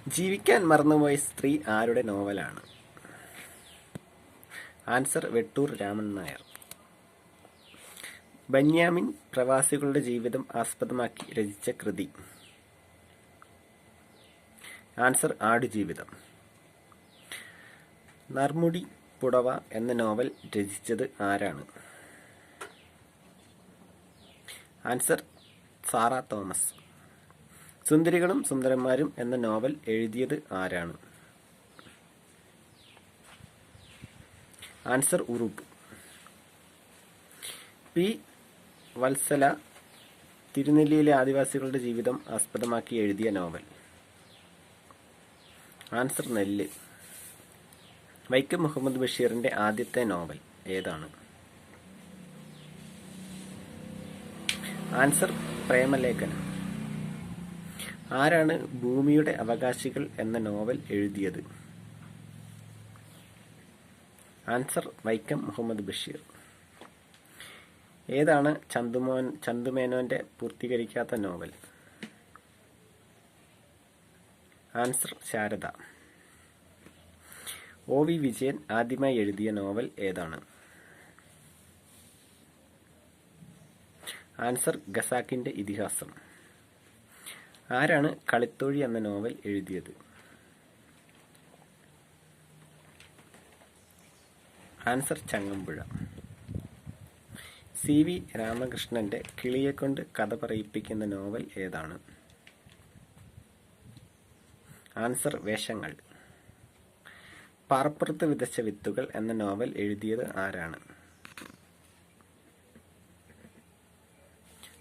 ജീവിക്കാൻ മറന്നുപോയ സ്ത്രീ ആരുടെ നോവലാണ്? ആൻസർ വെട്ടൂർ രാമൻ നായർ. ബെന്യാമിൻ പ്രവാസികളുടെ ജീവിതം ആസ്പദമാക്കി രചിച്ച കൃതി? ആൻസർ ആടുജീവിതം. നർമുടി പുടവ എന്ന നോവൽ രചിച്ചത് ആരാണ്? ആൻസർ സാറ തോമസ്. സുന്ദരികളും സുന്ദരന്മാരും എന്ന നോവൽ എഴുതിയത് ആരാണ്? ആൻസർ ഉറൂബ്. പി. വത്സല തിരുനെല്ലിയിലെ ആദിവാസികളുടെ ജീവിതം ആസ്പദമാക്കി എഴുതിയ നോവൽ? ആൻസർ നെല്ല്. വൈക്കം മുഹമ്മദ് ബഷീറിന്റെ ആദ്യത്തെ നോവൽ ഏതാണ്? ആൻസർ പ്രേമലേഖനം. ആരാണ് ഭൂമിയുടെ അവകാശികൾ എന്ന നോവൽ എഴുതിയത്? ആൻസർ വൈക്കം മുഹമ്മദ് ബഷീർ. ഏതാണ് ചന്തുമേനോന്റെ പൂർത്തീകരിക്കാത്ത novel? Answer Sarada. O. V. Vijayan ആദ്യമായി എഴുതിയ നോവൽ ഏതാണ്? ആൻസർ ഖസാക്കിന്റെ ഇതിഹാസം. ആരാണ് കളിത്തോഴി എന്ന നോവൽ എഴുതിയത്? ആൻസർ ചങ്ങമ്പുഴ. സി. വി. രാമകൃഷ്ണന്റെ കിളിയെക്കൊണ്ട് കഥ പറയിപ്പിക്കുന്ന നോവൽ ഏതാണ്? ആൻസർ വേഷങ്ങൾ. പാറപ്പുറത്ത് വിതച്ച വിത്തുകൾ എന്ന നോവൽ എഴുതിയത് ആരാണ്?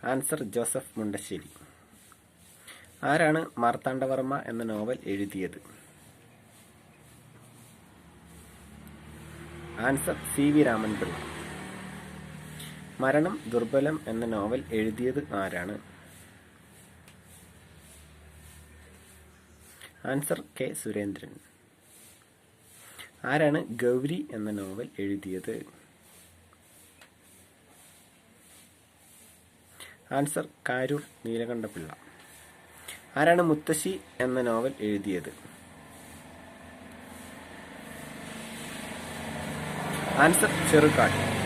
ആൻസർ ജോസഫ് മുണ്ടശ്ശേരി. ആരാണ് മാർത്താണ്ഡവർമ്മ എന്ന നോവൽ എഴുതിയത്? Answer C. വി. രാമൻപിള്ള. മരണം ദുർബലം എന്ന നോവൽ എഴുതിയത് ആരാണ്? Answer K. സുരേന്ദ്രൻ. ആരാണ് ഗൗരി എന്ന നോവൽ എഴുതിയത്? ആൻസർ കാരൂർ നീലകണ്ഠപിള്ള. ആരാണ് മുത്തശ്ശി എന്ന നോവൽ എഴുതിയത്? ആൻസർ ചെറുകാട്.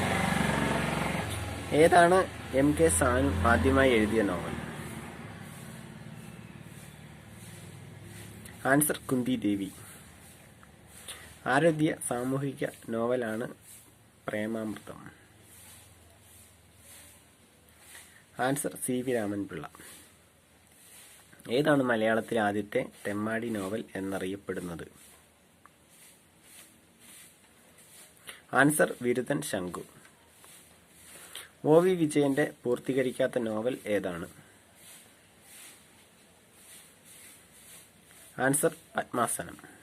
ഏതാണ് എം. കെ. സാനു ആദ്യമായി എഴുതിയ നോവൽ? ആൻസർ കുന്തി ദേവി. ആരെഴുതിയ സാമൂഹിക നോവലാണ് Premamritham? Answer C. V. Raman Pillai. ഏതാണ് മലയാളത്തിലെ ആദ്യത്തെ തെമ്മാടി നോവൽ എന്നറിയപ്പെടുന്നത്? Answer Viruthan Shanku. O. V. വിജയന്റെ പൂർത്തീകരിക്കാത്ത നോവൽ ഏതാണ്? ആൻസർ പത്മാസനം.